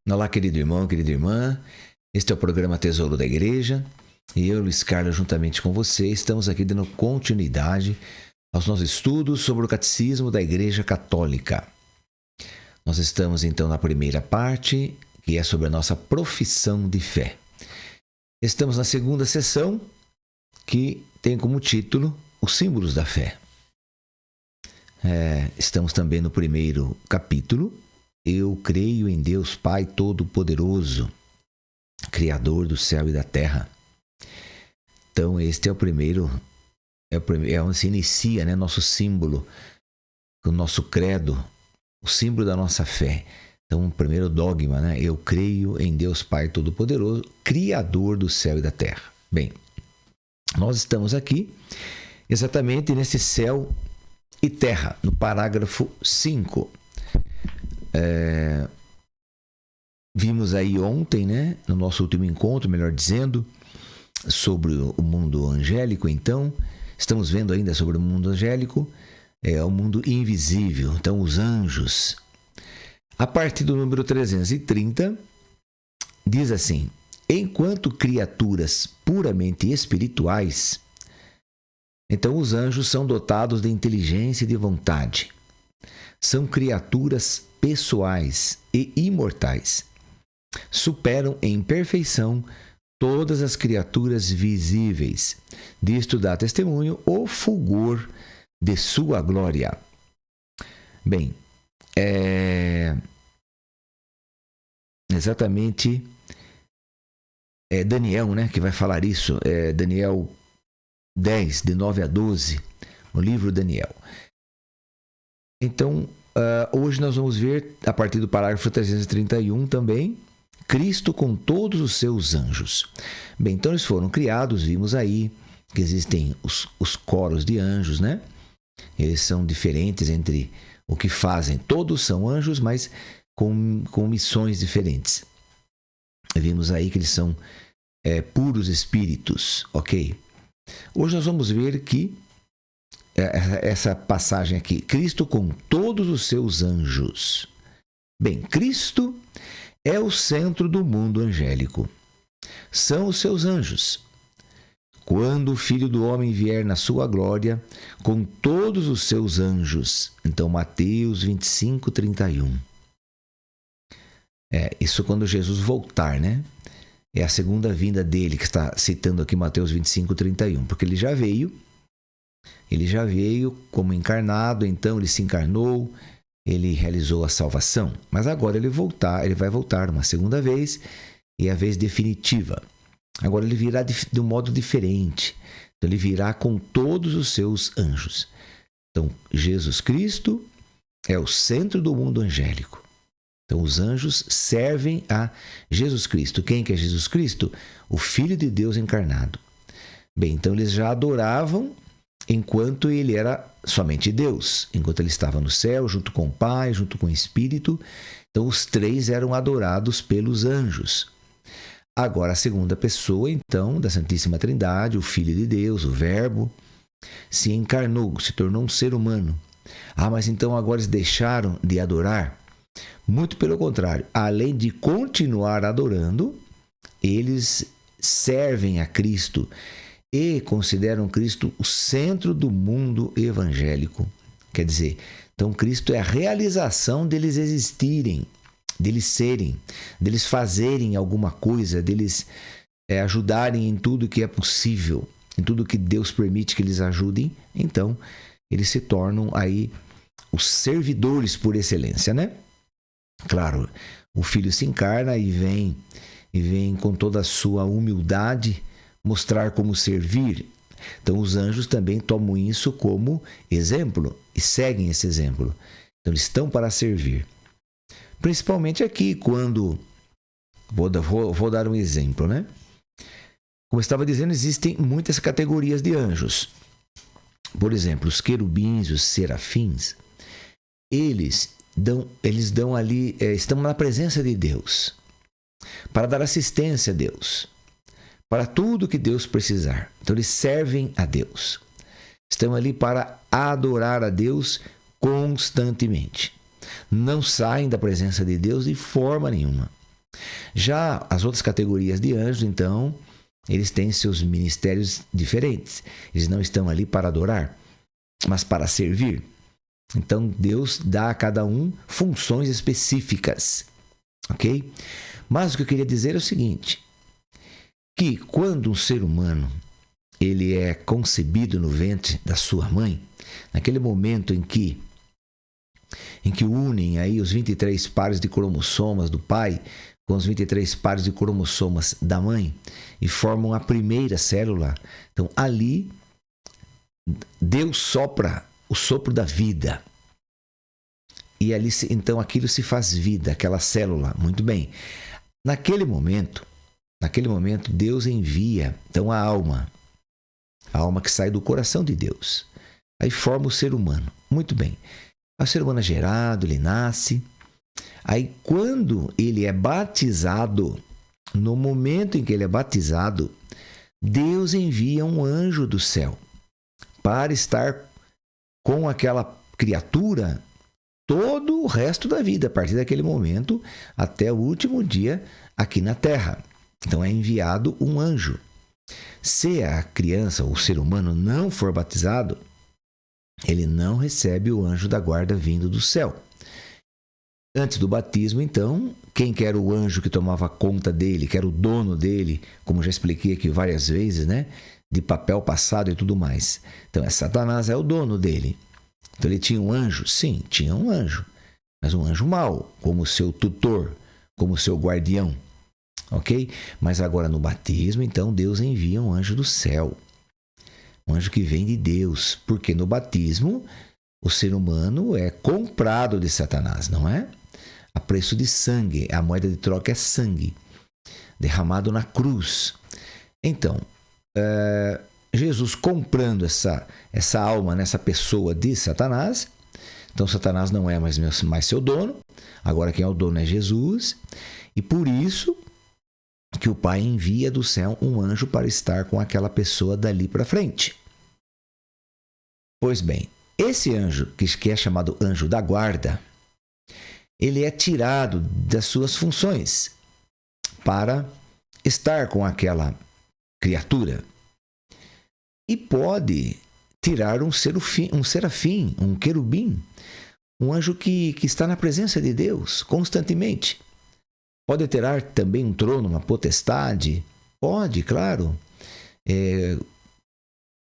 Olá, querido irmão, querida irmã. Este é o programa Tesouro da Igreja e eu, Luiz Carlos, juntamente com você, estamos aqui dando continuidade aos nossos estudos sobre o Catecismo da Igreja Católica. Nós estamos então na primeira parte, que é sobre a nossa profissão de fé. Estamos na segunda sessão, que tem como título Os Símbolos da Fé. Estamos também no primeiro capítulo. Eu creio em Deus Pai Todo-Poderoso, Criador do céu e da terra. Então, este é o primeiro, é onde se inicia, né, nosso símbolo, o nosso credo, o símbolo da nossa fé. Então, o primeiro dogma, né? Eu creio em Deus Pai Todo-Poderoso, Criador do céu e da terra. Bem, nós estamos aqui exatamente nesse céu e terra, no parágrafo 5. Vimos aí ontem, né, no nosso último encontro, melhor dizendo, sobre o mundo angélico. Então, estamos vendo ainda sobre o mundo angélico, o mundo invisível, então os anjos. A partir do número 330, diz assim: enquanto criaturas puramente espirituais, então os anjos são dotados de inteligência e de vontade. São criaturas pessoais e imortais. Superam em perfeição todas as criaturas visíveis. Disto dá testemunho o fulgor de sua glória. Bem, exatamente Daniel, né, que vai falar isso. Daniel 10, de 9 a 12, o livro Daniel. Então, hoje nós vamos ver, a partir do parágrafo 331 também, Cristo com todos os seus anjos. Bem, então eles foram criados, vimos aí que existem os coros de anjos, né? Eles são diferentes entre o que fazem. Todos são anjos, mas com missões diferentes. Vimos aí que eles são puros espíritos, ok? Hoje nós vamos ver que essa passagem aqui, Cristo com todos os seus anjos. Bem, Cristo é o centro do mundo angélico. São os seus anjos. Quando o Filho do Homem vier na sua glória, com todos os seus anjos. Então, Mateus 25, 31. Isso quando Jesus voltar, né? É a segunda vinda dele, que está citando aqui Mateus 25, 31. Porque ele já veio como encarnado, então ele se encarnou, ele realizou a salvação. Mas agora ele vai voltar uma segunda vez, e a vez definitiva. Agora ele virá de um modo diferente. Então ele virá com todos os seus anjos. Então Jesus Cristo é o centro do mundo angélico. Então os anjos servem a Jesus Cristo. Quem que é Jesus Cristo? O Filho de Deus encarnado. Bem, então eles já adoravam enquanto ele era somente Deus, enquanto ele estava no céu, junto com o Pai, junto com o Espírito. Então os três eram adorados pelos anjos. Agora a segunda pessoa, então, da Santíssima Trindade, o Filho de Deus, o Verbo, se encarnou, se tornou um ser humano. Mas então agora eles deixaram de adorar? Muito pelo contrário, além de continuar adorando, eles servem a Cristo e consideram Cristo o centro do mundo evangélico. Quer dizer, então Cristo é a realização deles existirem, deles serem, deles fazerem alguma coisa, deles ajudarem em tudo que é possível, em tudo que Deus permite que eles ajudem. Então, eles se tornam aí os servidores por excelência, né? Claro, o Filho se encarna e vem com toda a sua humildade mostrar como servir. Então os anjos também tomam isso como exemplo e seguem esse exemplo. Então eles estão para servir. Principalmente aqui quando... Vou dar um exemplo, né? Como eu estava dizendo, existem muitas categorias de anjos. Por exemplo, os querubins, os serafins, eles dão ali, estão na presença de Deus, para dar assistência a Deus, para tudo que Deus precisar. Então eles servem a Deus. Estão ali para adorar a Deus constantemente. Não saem da presença de Deus de forma nenhuma. Já as outras categorias de anjos, então, eles têm seus ministérios diferentes. Eles não estão ali para adorar, mas para servir. Então, Deus dá a cada um funções específicas, ok? Mas o que eu queria dizer é o seguinte, que quando um ser humano ele é concebido no ventre da sua mãe, naquele momento em que unem aí os 23 pares de cromossomas do pai com os 23 pares de cromossomas da mãe e formam a primeira célula. Então, ali, Deus sopra o sopro da vida. E ali, então, aquilo se faz vida, aquela célula. Muito bem. Naquele momento, Deus envia, então, a alma que sai do coração de Deus. Aí forma o ser humano. Muito bem. O ser humano é gerado, ele nasce. Aí, quando ele é batizado, no momento em que ele é batizado, Deus envia um anjo do céu para estar com aquela criatura todo o resto da vida, a partir daquele momento até o último dia aqui na Terra. Então, é enviado um anjo. Se a criança ou o ser humano não for batizado, ele não recebe o anjo da guarda vindo do céu. Antes do batismo, então, quem que era o anjo que tomava conta dele, que era o dono dele, como já expliquei aqui várias vezes, né? De papel passado e tudo mais. Então, Satanás é o dono dele. Então, ele tinha um anjo? Sim, tinha um anjo. Mas um anjo mau, como seu tutor, como seu guardião. Ok? Mas agora no batismo, então, Deus envia um anjo do céu. Um anjo que vem de Deus. Porque no batismo, o ser humano é comprado de Satanás, não é? A preço de sangue. A moeda de troca é sangue, derramado na cruz. Então, Jesus comprando essa alma nessa pessoa de Satanás. Então, Satanás não é mais seu dono. Agora quem é o dono é Jesus. E por isso que o Pai envia do céu um anjo para estar com aquela pessoa dali para frente. Pois bem, esse anjo, que é chamado anjo da guarda, ele é tirado das suas funções para estar com aquela criatura. E pode tirar um serafim, um querubim, um anjo que está na presença de Deus constantemente. Pode tirar também um trono, uma potestade. Pode, claro.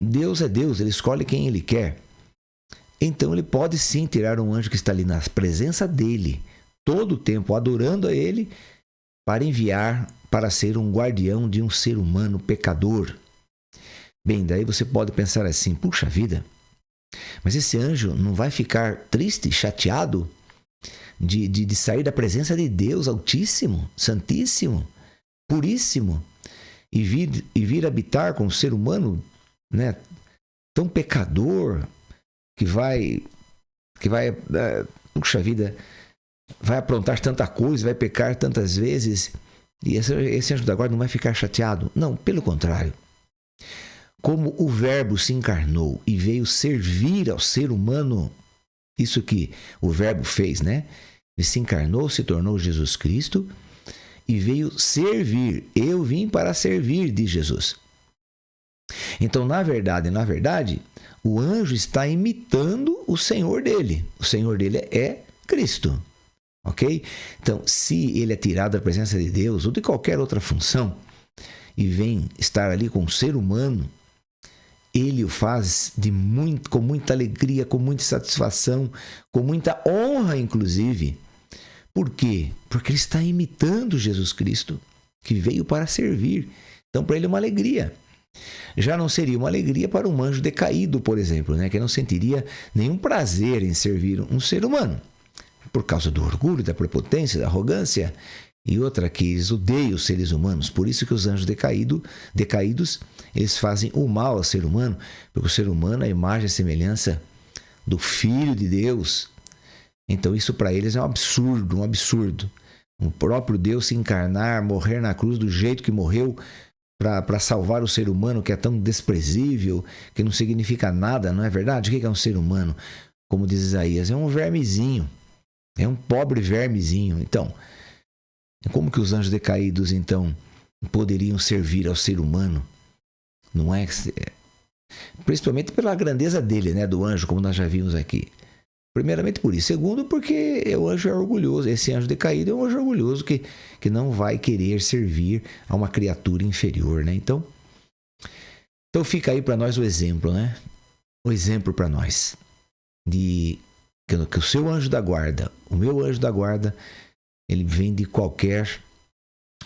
Deus é Deus, ele escolhe quem ele quer. Então ele pode sim tirar um anjo que está ali na presença dele, todo o tempo adorando a ele, para enviar para ser um guardião de um ser humano pecador. Bem, daí você pode pensar assim, puxa vida, mas esse anjo não vai ficar triste, chateado de sair da presença de Deus Altíssimo, Santíssimo, Puríssimo, e vir habitar com o ser humano, né, tão pecador, que vai, puxa vida, vai aprontar tanta coisa, vai pecar tantas vezes, e esse anjo da guarda não vai ficar chateado. Não, pelo contrário. Como o Verbo se encarnou e veio servir ao ser humano, isso que o Verbo fez, né? Ele se encarnou, se tornou Jesus Cristo e veio servir. Eu vim para servir, diz Jesus. Então, na verdade, o anjo está imitando o Senhor dele. O Senhor dele é Cristo. Ok? Então, se ele é tirado da presença de Deus ou de qualquer outra função e vem estar ali com o ser humano, ele o faz com muita alegria, com muita satisfação, com muita honra, inclusive. Por quê? Porque ele está imitando Jesus Cristo, que veio para servir. Então, para ele é uma alegria. Já não seria uma alegria para um anjo decaído, por exemplo, né? Que não sentiria nenhum prazer em servir um ser humano, por causa do orgulho, da prepotência, da arrogância e outra, que eles odeiam os seres humanos. Por isso que os anjos decaídos, eles fazem o mal ao ser humano, porque o ser humano é a imagem e semelhança do Filho de Deus. Então isso para eles é um absurdo. O próprio Deus se encarnar, morrer na cruz do jeito que morreu, para salvar o ser humano, que é tão desprezível, que não significa nada, não é verdade? O que é um ser humano? Como diz Isaías, é um vermezinho, é um pobre vermezinho. Então, Como que os anjos decaídos, então, poderiam servir ao ser humano? Não é? Principalmente pela grandeza dele, né, do anjo, como nós já vimos aqui. Primeiramente por isso. Segundo, porque o anjo é orgulhoso. Esse anjo decaído é um anjo orgulhoso que não vai querer servir a uma criatura inferior, né? Então fica aí para nós o exemplo, né? O exemplo para nós de que o seu anjo da guarda, o meu anjo da guarda, ele vem de qualquer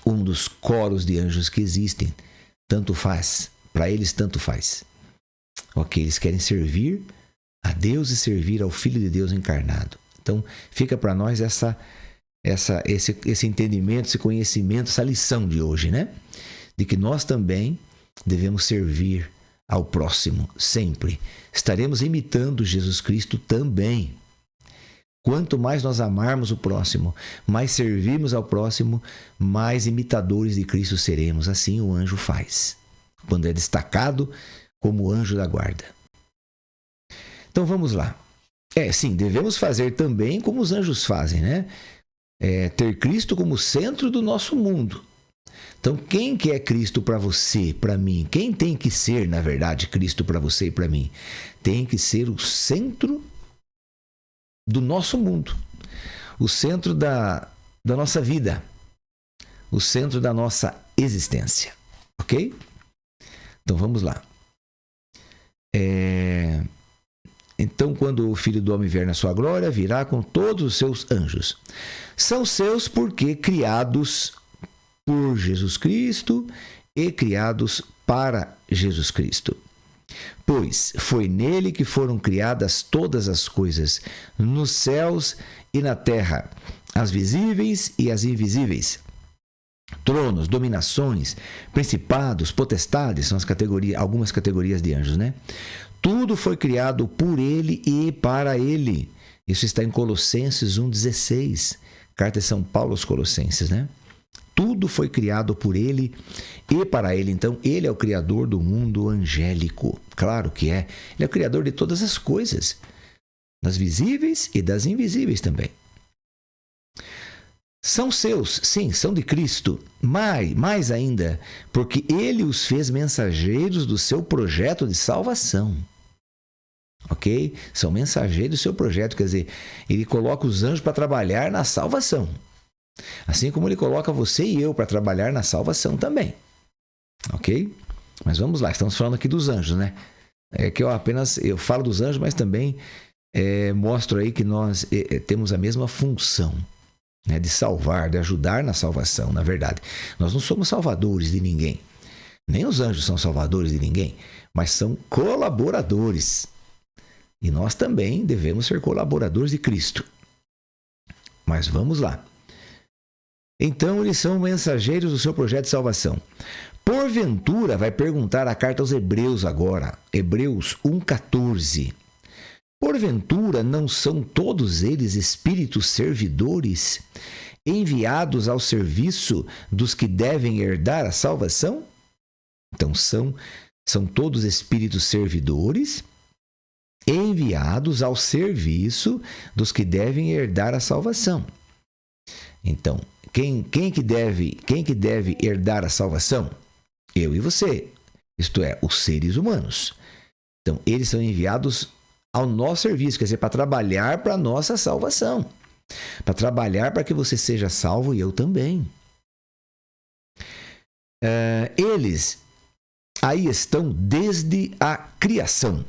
um dos coros de anjos que existem. Tanto faz. Para eles, tanto faz. Ok, eles querem servir a Deus e servir ao Filho de Deus encarnado. Então, fica para nós esse entendimento, esse conhecimento, essa lição de hoje, né? De que nós também devemos servir ao próximo, sempre. Estaremos imitando Jesus Cristo também. Quanto mais nós amarmos o próximo, mais servirmos ao próximo, mais imitadores de Cristo seremos. Assim o anjo faz, quando é destacado como anjo da guarda. Então vamos lá. Sim, devemos fazer também como os anjos fazem, né? Ter Cristo como centro do nosso mundo. Então, quem que é Cristo para você, para mim? Quem tem que ser, na verdade, Cristo para você e para mim? Tem que ser o centro do nosso mundo, o centro da nossa vida, o centro da nossa existência, ok? Então vamos lá. Então, quando o Filho do Homem vier na sua glória, virá com todos os seus anjos. São seus porque criados por Jesus Cristo e criados para Jesus Cristo. Pois foi nele que foram criadas todas as coisas, nos céus e na terra, as visíveis e as invisíveis. Tronos, dominações, principados, potestades, são algumas categorias de anjos, né? Tudo foi criado por ele e para ele. Isso está em Colossenses 1,16, carta de São Paulo aos Colossenses, né? Tudo foi criado por ele e para ele. Então, ele é o criador do mundo angélico. Claro que é. Ele é o criador de todas as coisas, das visíveis e das invisíveis também. São seus, sim, são de Cristo. Mais ainda, porque ele os fez mensageiros do seu projeto de salvação. Ok? São mensageiros do seu projeto, quer dizer, ele coloca os anjos para trabalhar na salvação. Assim como ele coloca você e eu para trabalhar na salvação também. Ok? Mas vamos lá, estamos falando aqui dos anjos, né? Que eu falo dos anjos, mas também mostro aí que nós temos a mesma função, né? De salvar, de ajudar na salvação, na verdade. Nós não somos salvadores de ninguém. Nem os anjos são salvadores de ninguém, mas são colaboradores. E nós também devemos ser colaboradores de Cristo. Mas vamos lá. Então, eles são mensageiros do seu projeto de salvação. Porventura, vai perguntar a carta aos Hebreus agora, Hebreus 1,14. Porventura, não são todos eles espíritos servidores, enviados ao serviço dos que devem herdar a salvação? Então, são todos espíritos servidores, enviados ao serviço dos que devem herdar a salvação. Então, quem que deve herdar a salvação? Eu e você, isto é, os seres humanos. Então, eles são enviados ao nosso serviço, quer dizer, para trabalhar para a nossa salvação. Para trabalhar para que você seja salvo e eu também. Eles aí estão desde a criação.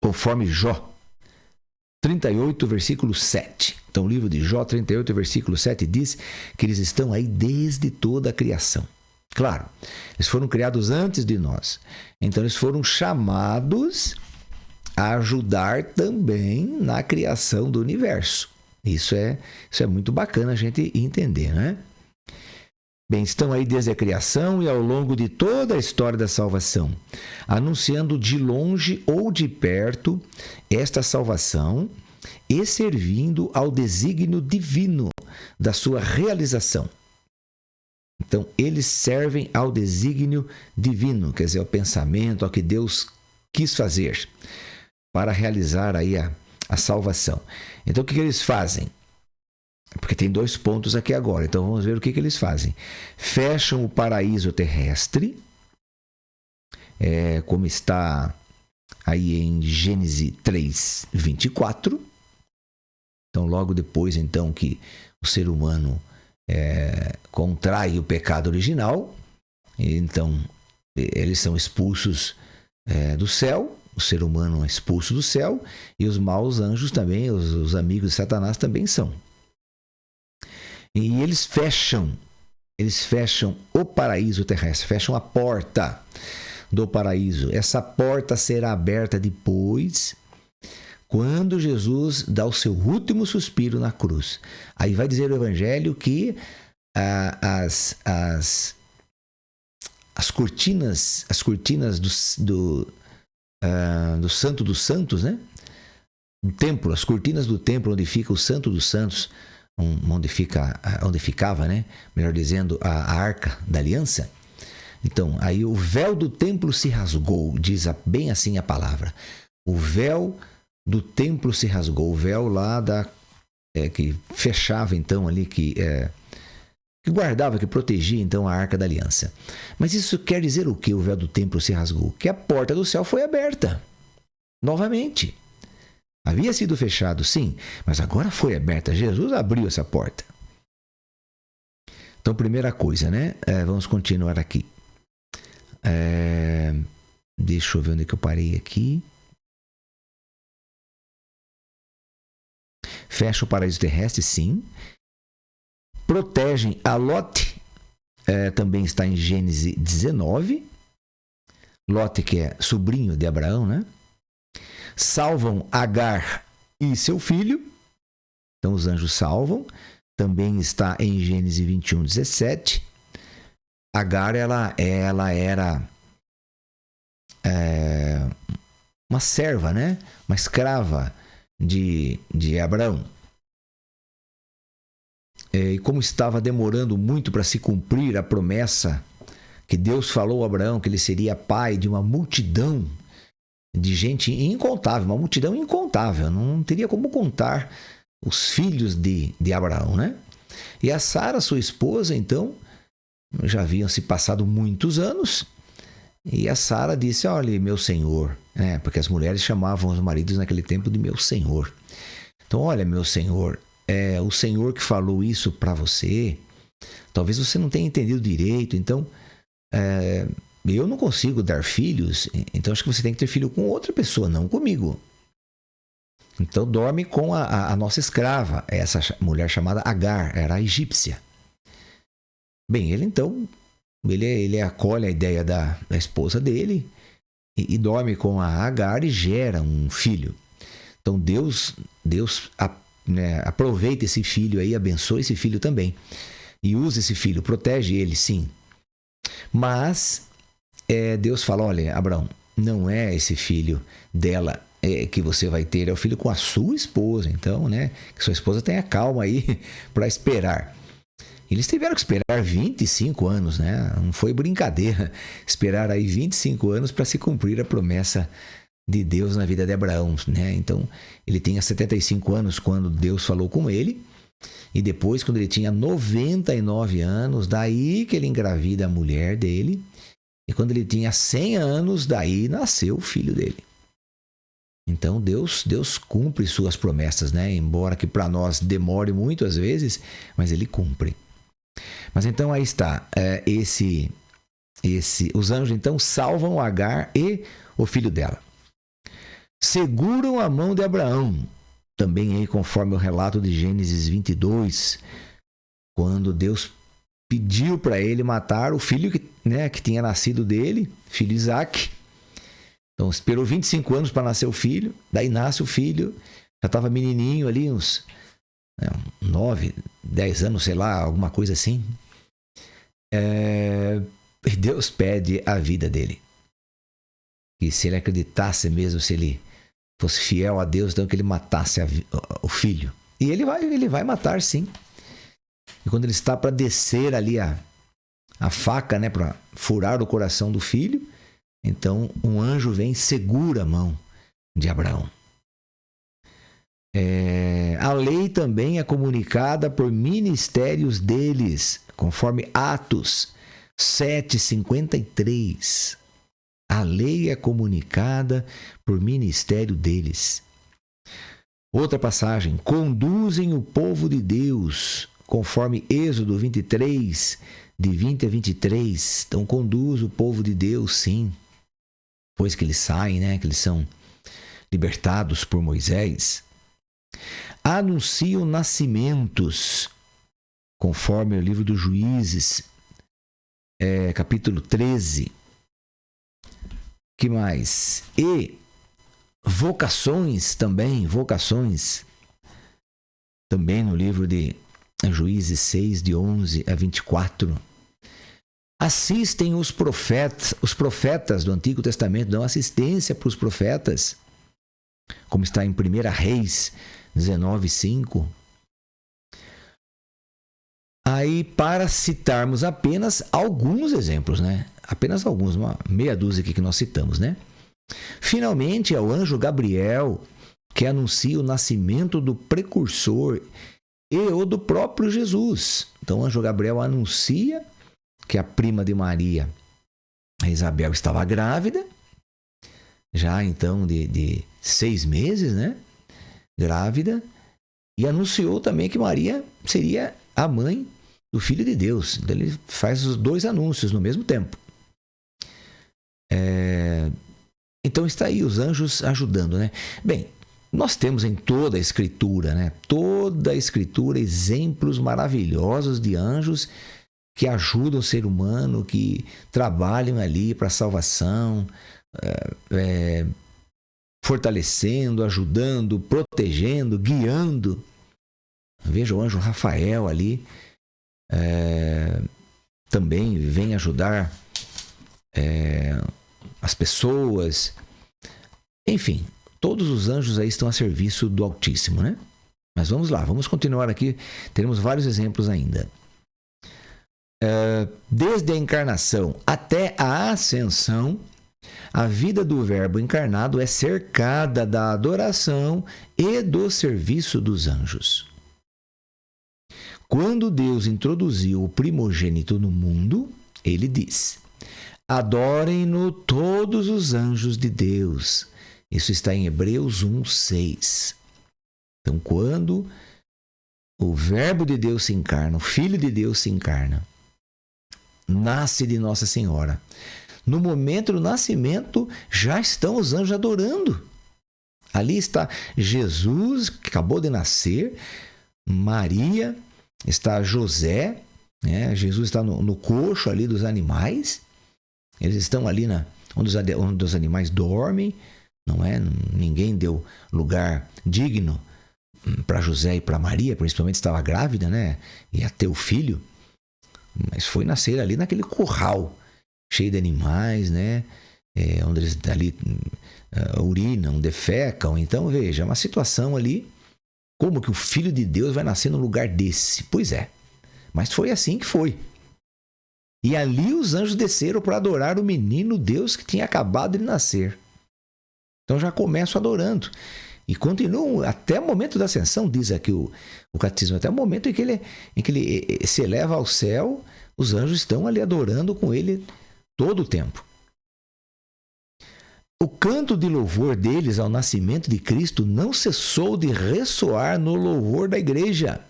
Conforme Jó 38, versículo 7. Então, o livro de Jó 38, versículo 7 diz que eles estão aí desde toda a criação. Claro, eles foram criados antes de nós. Então, eles foram chamados a ajudar também na criação do universo. Isso é muito bacana a gente entender, né? Bem, estão aí desde a criação e ao longo de toda a história da salvação, anunciando de longe ou de perto esta salvação e servindo ao desígnio divino da sua realização. Então, eles servem ao desígnio divino, quer dizer, ao pensamento, ao que Deus quis fazer para realizar aí a a salvação. Então o que eles fazem? Porque tem 2 pontos aqui agora, então vamos ver o que eles fazem. Fecham o paraíso terrestre, como está aí em Gênesis 3, 24. Então logo depois então que o ser humano contrai o pecado original, então eles são expulsos do céu, o ser humano é expulso do céu, e os maus anjos também, os amigos de Satanás também são. E eles fecham o paraíso terrestre, fecham a porta do paraíso. Essa porta será aberta depois, quando Jesus dá o seu último suspiro na cruz. Aí vai dizer o Evangelho que as cortinas do Santo dos Santos, né? O templo, as cortinas do templo onde fica o Santo dos Santos, onde ficava, né? Melhor dizendo, a Arca da Aliança. Então, aí o véu do templo se rasgou, diz bem assim a palavra. O véu do templo se rasgou, o véu lá que fechava então ali, que guardava, que protegia então a Arca da Aliança. Mas isso quer dizer o que o véu do templo se rasgou? Que a porta do céu foi aberta novamente. Havia sido fechado, sim, mas agora foi aberta. Jesus abriu essa porta. Então, primeira coisa, né? Vamos continuar aqui. Deixa eu ver onde é que eu parei aqui. Fecha o paraíso terrestre, sim. Protegem a Lote, também está em Gênesis 19. Lote, que é sobrinho de Abraão, né? Salvam Agar e seu filho. Então os anjos salvam. Também está em Gênesis 21, 17. Agar, ela era uma serva, né? Uma escrava de Abraão. E como estava demorando muito para se cumprir a promessa que Deus falou a Abraão, que ele seria pai de uma multidão de gente incontável, uma multidão incontável, não teria como contar os filhos de Abraão, né? E a Sara, sua esposa, então, já haviam se passado muitos anos, e a Sara disse: olha, meu senhor, né? Porque as mulheres chamavam os maridos naquele tempo de meu senhor. Então, olha, meu senhor, o senhor que falou isso para você, talvez você não tenha entendido direito, então eu não consigo dar filhos, então acho que você tem que ter filho com outra pessoa, não comigo. Então dorme com a nossa escrava, essa mulher chamada Agar, era a egípcia. Bem, ele acolhe a ideia da esposa dele e dorme com a Agar e gera um filho. Então Deus aproveita esse filho aí, abençoa esse filho também. E usa esse filho, protege ele, sim. Mas Deus fala: olha, Abraão, não é esse filho dela que você vai ter, é o filho com a sua esposa. Então, né, que sua esposa tenha calma aí para esperar. Eles tiveram que esperar 25 anos, né? Não foi brincadeira esperar aí 25 anos para se cumprir a promessa de Deus na vida de Abraão, né? Então, ele tinha 75 anos quando Deus falou com ele, e depois, quando ele tinha 99 anos, daí que ele engravida a mulher dele, e quando ele tinha 100 anos, daí nasceu o filho dele. Então, Deus cumpre suas promessas, né? Embora que para nós demore muito às vezes, mas ele cumpre. Mas então aí está, os anjos então salvam Agar e o filho dela. Seguram a mão de Abraão, também aí conforme o relato de Gênesis 22, quando Deus pediu para ele matar o filho que tinha nascido dele, filho Isaac. Então esperou 25 anos para nascer o filho, daí nasce o filho, já estava menininho ali, uns 9, 10 anos, sei lá, alguma coisa assim. E Deus pede a vida dele. E se ele acreditasse mesmo, se ele fosse fiel a Deus, então que ele matasse o filho. E ele vai matar, sim. E quando ele está para descer ali a faca, né, para furar o coração do filho, então um anjo vem e segura a mão de Abraão. A lei também é comunicada por ministérios deles, conforme Atos 7:53. A lei é comunicada por ministério deles. Outra passagem, conduzem o povo de Deus, conforme Êxodo 23, de 20 a 23. Então, conduz o povo de Deus, sim. Depois que eles saem, né, que eles são libertados por Moisés. Anunciam nascimentos, conforme o livro dos Juízes, capítulo 13. Que mais? E vocações também, também no livro de Juízes 6, de 11 a 24. Assistem os profetas do Antigo Testamento, dão assistência para os profetas, como está em 1 Reis 19:5. Aí, para citarmos apenas alguns exemplos, né? Apenas alguns, uma meia dúzia aqui que nós citamos, né? Finalmente, é o anjo Gabriel que anuncia o nascimento do precursor e o do próprio Jesus. Então, o anjo Gabriel anuncia que a prima de Maria, a Isabel, estava grávida, já então de 6 meses, né? Grávida, e anunciou também que Maria seria a mãe do Filho de Deus. Então, ele faz os dois anúncios no mesmo tempo. Então está aí os anjos ajudando, né? Bem, nós temos em toda a Escritura, né? Toda a Escritura, exemplos maravilhosos de anjos que ajudam o ser humano, que trabalham ali para a salvação, fortalecendo, ajudando, protegendo, guiando. Veja o anjo Rafael ali, também vem ajudar as pessoas. Enfim, todos os anjos aí estão a serviço do Altíssimo, né? Mas vamos lá, vamos continuar aqui. Teremos vários exemplos ainda. Desde a encarnação até a ascensão, a vida do Verbo encarnado é cercada da adoração e do serviço dos anjos. Quando Deus introduziu o primogênito no mundo, ele diz: adorem-no todos os anjos de Deus. Isso está em Hebreus 1:6. Então, quando o Verbo de Deus se encarna, o Filho de Deus se encarna, nasce de Nossa Senhora. No momento do nascimento, já estão os anjos adorando. Ali está Jesus, que acabou de nascer, Maria, está José, né? Jesus está no coxo ali dos animais. Eles estão ali onde os animais dormem, não é? Ninguém deu lugar digno para José e para Maria, principalmente estava grávida, né? Ia ter o filho, mas foi nascer ali naquele curral cheio de animais, né? Onde eles ali urinam, defecam. Então, veja, uma situação ali, como que o Filho de Deus vai nascer num lugar desse? Pois é, mas foi assim que foi. E ali os anjos desceram para adorar o menino Deus que tinha acabado de nascer. Então já começam adorando. E continuam até o momento da ascensão, diz aqui o catecismo, até o momento em que ele se eleva ao céu, os anjos estão ali adorando com ele todo o tempo. O canto de louvor deles ao nascimento de Cristo não cessou de ressoar no louvor da igreja.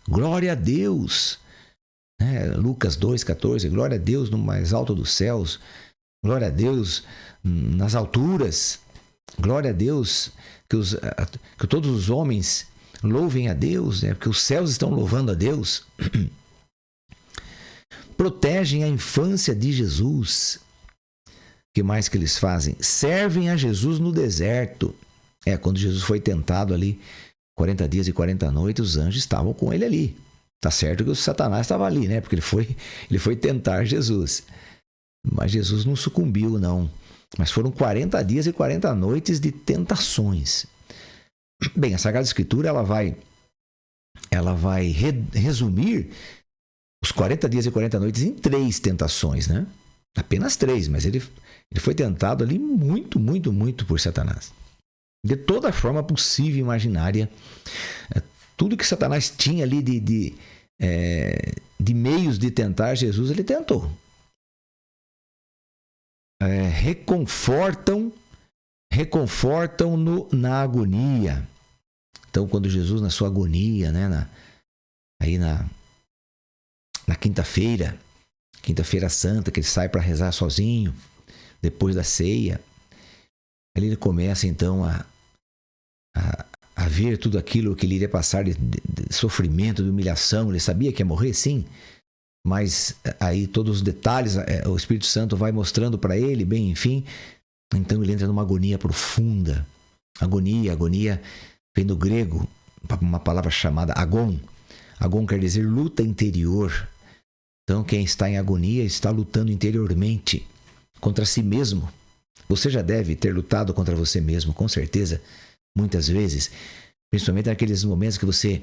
Glória a Deus! Lucas 2,14, glória a Deus no mais alto dos céus, glória a Deus nas alturas, glória a Deus que todos os homens louvem a Deus, né? Porque os céus estão louvando a Deus. Protegem a infância de Jesus. O que mais que eles fazem? Servem a Jesus no deserto. Quando Jesus foi tentado ali, 40 dias e 40 noites, os anjos estavam com ele ali. Tá certo que o Satanás estava ali, né? Porque ele foi tentar Jesus. Mas Jesus não sucumbiu, não. Mas foram 40 dias e 40 noites de tentações. Bem, a Sagrada Escritura ela vai resumir os 40 dias e 40 noites em 3 tentações, né? Apenas 3, mas ele foi tentado ali muito, muito, muito por Satanás. de toda forma possível e imaginária. Tudo que Satanás tinha ali de meios de tentar Jesus, ele tentou. Reconfortam-no na agonia. Então, quando Jesus, na sua agonia, né, na quinta-feira santa, que ele sai para rezar sozinho, depois da ceia, ele começa então a ver tudo aquilo que ele iria passar de sofrimento, de humilhação. Ele sabia que ia morrer, sim, mas aí todos os detalhes o Espírito Santo vai mostrando para ele, bem, enfim. Então ele entra numa agonia profunda. Agonia vem do grego, uma palavra chamada agon. Agon quer dizer luta interior. Então quem está em agonia está lutando interiormente contra si mesmo. Você já deve ter lutado contra você mesmo, com certeza, muitas vezes. Principalmente naqueles momentos que você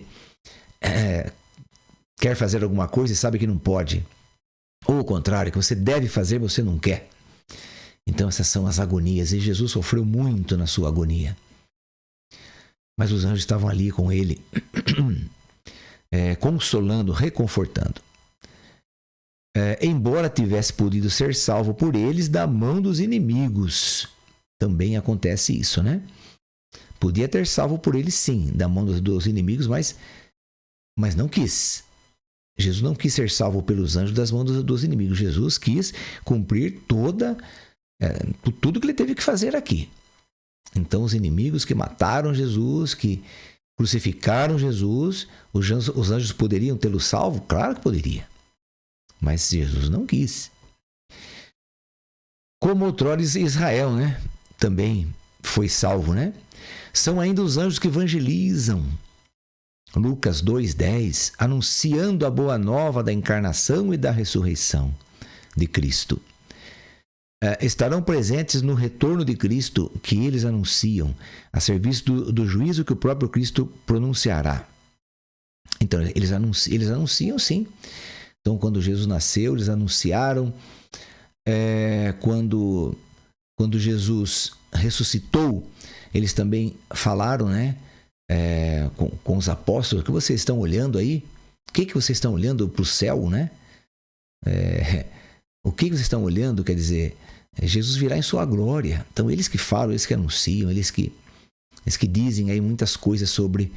quer fazer alguma coisa e sabe que não pode. Ou o contrário, que você deve fazer, você não quer. Então essas são as agonias. E Jesus sofreu muito na sua agonia. Mas os anjos estavam ali com ele, consolando, reconfortando. Embora tivesse podido ser salvo por eles da mão dos inimigos. Também acontece isso, né? Podia ter salvo por eles, sim, da mão dos inimigos, mas não quis. Jesus não quis ser salvo pelos anjos das mãos dos inimigos. Jesus quis cumprir tudo que ele teve que fazer aqui. Então, os inimigos que mataram Jesus, que crucificaram Jesus, os anjos poderiam tê-lo salvo? Claro que poderia. Mas Jesus não quis. Como outrora Israel, né? Também foi salvo, né? São ainda os anjos que evangelizam. Lucas 2:10, anunciando a boa nova da encarnação e da ressurreição de Cristo. Estarão presentes no retorno de Cristo que eles anunciam, a serviço do juízo que o próprio Cristo pronunciará. Então, eles anunciam, sim. Então, quando Jesus nasceu, eles anunciaram. Quando Jesus ressuscitou, eles também falaram, né? Com os apóstolos, o que vocês estão olhando aí? O que vocês estão olhando para o céu, né? O que vocês estão olhando, quer dizer, Jesus virá em sua glória. Então, eles que falam, eles que anunciam, eles que dizem aí muitas coisas sobre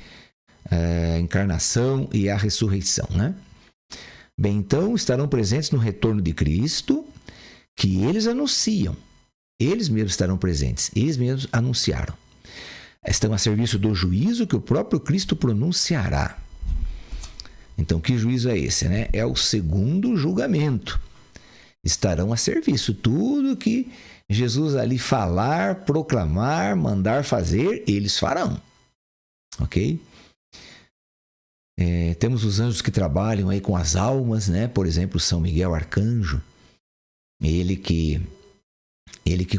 a encarnação e a ressurreição, né? Bem, então, estarão presentes no retorno de Cristo, que eles anunciam. Eles mesmos estarão presentes, eles mesmos anunciaram. Estão a serviço do juízo que o próprio Cristo pronunciará. Então, que juízo é esse, né? É o segundo julgamento. Estarão a serviço. Tudo que Jesus ali falar, proclamar, mandar fazer, eles farão. Ok? Temos os anjos que trabalham aí com as almas, né? Por exemplo, São Miguel Arcanjo. Ele que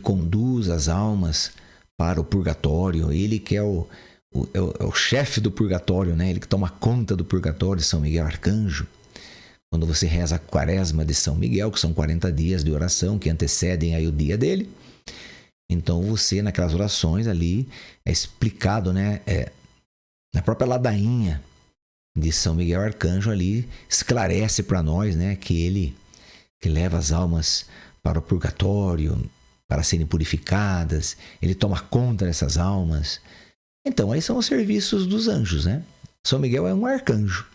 conduz as almas para o purgatório. Ele que é o chefe do purgatório, né? Ele que toma conta do purgatório, São Miguel Arcanjo. Quando você reza a quaresma de São Miguel, que são 40 dias de oração que antecedem aí o dia dele, então você, naquelas orações ali, é explicado, né? Na própria ladainha de São Miguel Arcanjo ali, esclarece para nós, né? Que ele que leva as almas para o purgatório, para serem purificadas, ele toma conta dessas almas. Então, aí são os serviços dos anjos, né? São Miguel é um arcanjo,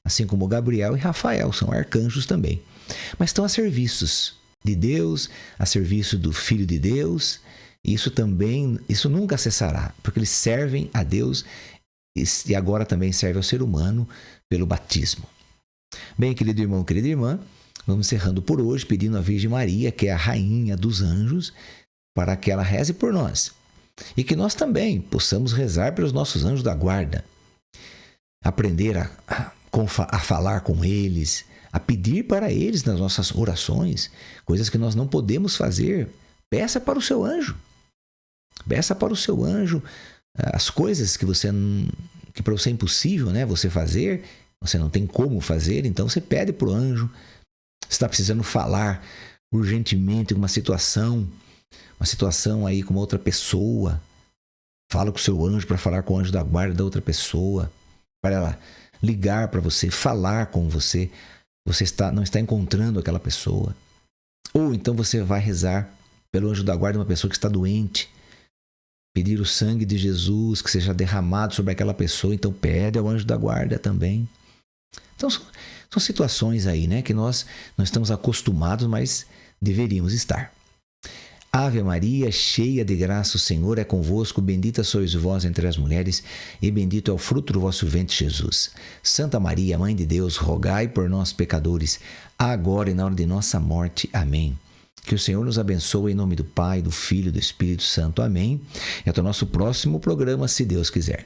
assim como Gabriel e Rafael são arcanjos também. Mas estão a serviços de Deus, a serviço do Filho de Deus. Isso nunca cessará, porque eles servem a Deus e agora também servem ao ser humano pelo batismo. Bem, querido irmão, querida irmã, vamos encerrando por hoje, pedindo à Virgem Maria, que é a rainha dos anjos, para que ela reze por nós. E que nós também possamos rezar pelos nossos anjos da guarda. Aprender a falar com eles, a pedir para eles nas nossas orações, coisas que nós não podemos fazer. Peça para o seu anjo. Peça para o seu anjo as coisas que para você é impossível, né, você fazer, você não tem como fazer, então você pede para o anjo. Você está precisando falar urgentemente uma situação aí com uma outra pessoa. Fala com o seu anjo para falar com o anjo da guarda da outra pessoa, para ela ligar para você, falar com você. Você não está encontrando aquela pessoa. Ou então você vai rezar pelo anjo da guarda uma pessoa que está doente. Pedir o sangue de Jesus que seja derramado sobre aquela pessoa. Então pede ao anjo da guarda também. Então são situações aí, né, que nós não estamos acostumados, mas deveríamos estar. Ave Maria, cheia de graça, o Senhor é convosco, bendita sois vós entre as mulheres, e bendito é o fruto do vosso ventre, Jesus. Santa Maria, Mãe de Deus, rogai por nós, pecadores, agora e na hora de nossa morte. Amém. Que o Senhor nos abençoe em nome do Pai, do Filho e do Espírito Santo. Amém. E até o nosso próximo programa, se Deus quiser.